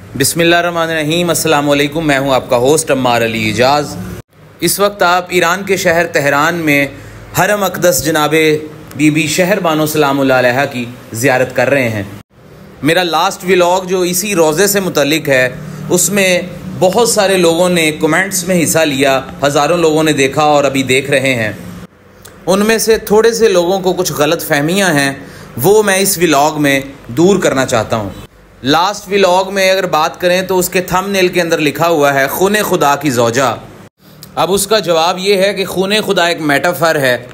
बिस्मिल्लाहिर्रहमानिर्रहीम, अस्सलाम वालेकुम। मैं हूं आपका होस्ट अम्मार अली इजाज़। इस वक्त आप ईरान के शहर तेहरान में हरम अक़दस जनाबे बीबी शहर बानो सलामुल्लाह अलैहा की ज़ियारत कर रहे हैं। मेरा लास्ट व्लॉग जो इसी रोज़े से मुतल्लिक है, उसमें बहुत सारे लोगों ने कमेंट्स में हिस्सा लिया, हज़ारों लोगों ने देखा और अभी देख रहे हैं। उनमें से थोड़े से लोगों को कुछ गलत फहमियाँ हैं, वो मैं इस व्लॉग में दूर करना चाहता हूँ। लास्ट व्लॉग में अगर बात करें तो उसके थंबनेल के अंदर लिखा हुआ है खूने खुदा की ज़ौजा। अब उसका जवाब ये है कि खूने खुदा एक मेटाफर है,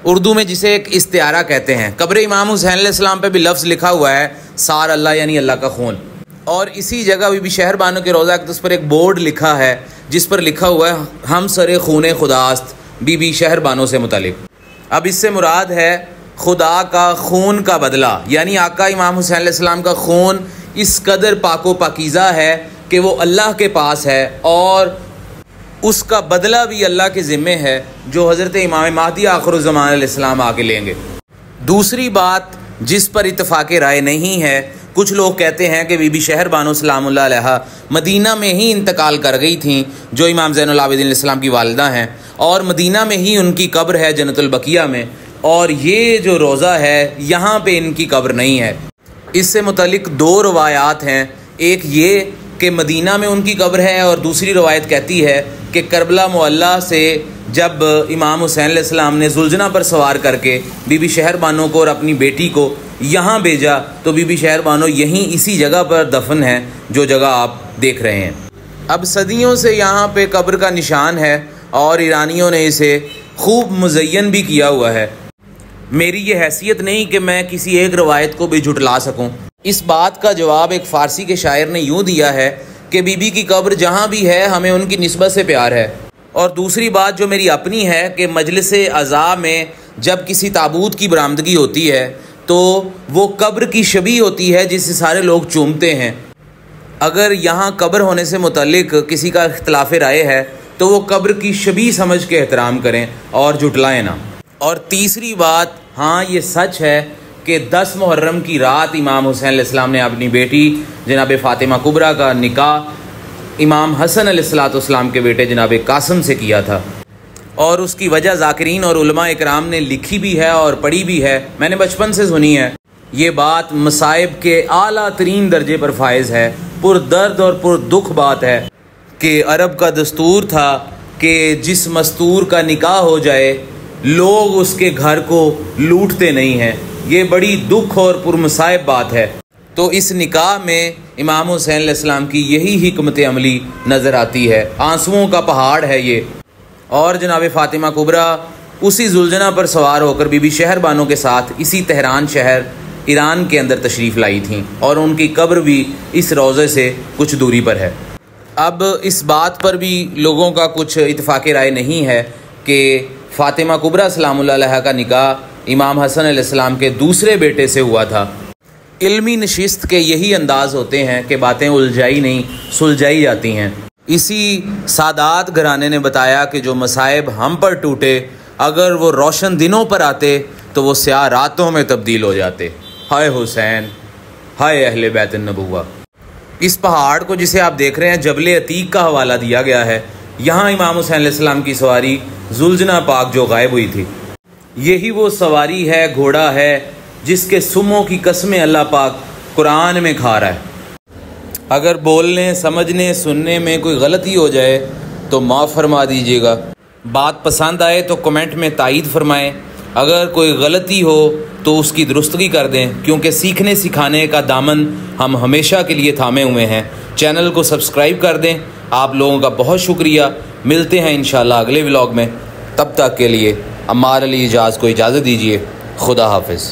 उर्दू में जिसे एक इस्तिआरा कहते हैं। कब्र इमाम हुसैन अलैहिस्सलाम पे भी लफ्ज़ लिखा हुआ है सार अल्लाह, यानी अल्लाह का खून। और इसी जगह बीबी शहर बानो के रोज़ा अक़दस पर एक बोर्ड लिखा है जिस पर लिखा हुआ है हम सरे खूने खुदास्त बीबी शहर बानो से मुतालिक। अब इससे मुराद है खुदा का खून का बदला, यानी आका इमाम हुसैन अलैहिस्सलाम का खून इस कदर पाको पाकीज़ा है कि वो अल्लाह के पास है और उसका बदला भी अल्लाह के ज़िम्मे है, जो हज़रत इमाम महदी आखिरुज़्ज़मान अलैहिस्सलाम आके लेंगे। दूसरी बात जिस पर इत्तफ़ाक़े राय नहीं है, कुछ लोग कहते हैं कि बीबी शहर बानो सलामुल्लाह अलैहा मदीना में ही इंतकाल कर गई थी, जो इमाम ज़ैनुल आबिदीन अलैहिस्सलाम की वालिदा हैं, और मदीना में ही उनकी कब्र है जन्नतुल बकिया में, और ये जो रोज़ा है यहाँ पे इनकी कब्र नहीं है। इससे मुतल्लिक दो रवायात हैं, एक ये कि मदीना में उनकी कब्र है और दूसरी रवायत कहती है कि करबला मुअल्ला से जब इमाम हुसैन अलैहिस्सलाम ने जुलझना पर सवार करके बीबी शहर बानो को और अपनी बेटी को यहाँ भेजा तो बीबी शहर बानो यहीं इसी जगह पर दफन है, जो जगह आप देख रहे हैं। अब सदियों से यहाँ पे कब्र का निशान है और ईरानियों ने इसे खूब मुज़य्यन भी किया हुआ है। मेरी ये हैसियत नहीं कि मैं किसी एक रवायत को भी झुटला सकूं। इस बात का जवाब एक फ़ारसी के शायर ने यूँ दिया है कि बीबी की कब्र जहाँ भी है हमें उनकी निस्बत से प्यार है। और दूसरी बात जो मेरी अपनी है कि मजलिस अज़ा में जब किसी ताबूत की बरामदगी होती है तो वो कब्र की शबी होती है जिसे सारे लोग चूमते हैं। अगर यहाँ कब्र होने से मुतल्लिक किसी का इख्तिलाफ़ राय है तो वो कब्र की शबी समझ के एहतराम करें और जुटलाएँ ना। और तीसरी बात, हाँ ये सच है कि 10 मुहर्रम की रात इमाम हुसैन अलैहिस्सलाम ने अपनी बेटी जनाब फ़ातिमा कुबरा का निकाह इमाम हसन अलैहिस्सलाम के बेटे जनाब कासिम से किया था। और उसकी वजह ज़ाकिरीन और उलमा इकराम ने लिखी भी है और पढ़ी भी है, मैंने बचपन से सुनी है। ये बात मसाइब के आला तरीन दर्जे पर फायज़ है, पुरदर्द और पुरदुख बात है कि अरब का दस्तूर था कि जिस मस्तूर का निकाह हो जाए लोग उसके घर को लूटते नहीं हैं। ये बड़ी दुख और पुरमसाइब बात है। तो इस निकाह में इमाम हुसैन अलैहिस्सलाम की यही हिकमत अमली नज़र आती है। आंसुओं का पहाड़ है ये। और जनाब फ़ातिमा कुबरा उसी जुलझना पर सवार होकर बीबी शहर बानो के साथ इसी तेहरान शहर ईरान के अंदर तशरीफ़ लाई थी और उनकी कब्र भी इस रोज़े से कुछ दूरी पर है। अब इस बात पर भी लोगों का कुछ इत्तफ़ाक़े राय नहीं है कि फ़ातिमा कुबरा सलामुल्लाह अलैहा का निकाह इमाम हसन अलैहिस्सलाम के दूसरे बेटे से हुआ था। इल्मी नशिस्त के यही अंदाज़ होते हैं कि बातें उलझाई नहीं सुलझाई जाती हैं। इसी सादात घराने ने बताया कि जो मसाइब हम पर टूटे अगर वो रोशन दिनों पर आते तो वो स्याह रातों में तब्दील हो जाते। हाय हुसैन, हाय अहले बैत नबुव्वा। इस पहाड़ को जिसे आप देख रहे हैं जबल अतीक का हवाला दिया गया है। यहाँ इमाम हुसैन अलैहिस्सलाम की सवारी जुलझना पाक जो गायब हुई थी, यही वो सवारी है, घोड़ा है जिसके सुमों की कसमें अल्लाह पाक कुरान में खा रहा है। अगर बोलने समझने सुनने में कोई गलती हो जाए तो माफ़ फरमा दीजिएगा। बात पसंद आए तो कमेंट में तायीद फरमाएं। अगर कोई गलती हो तो उसकी दुरुस्तगी कर दें, क्योंकि सीखने सिखाने का दामन हम हमेशा के लिए थामे हुए हैं। चैनल को सब्सक्राइब कर दें। आप लोगों का बहुत शुक्रिया। मिलते हैं इंशाल्लाह अगले व्लॉग में। तब तक के लिए अम्मार अली इजाज़ को इजाज़त दीजिए। खुदा हाफिज़।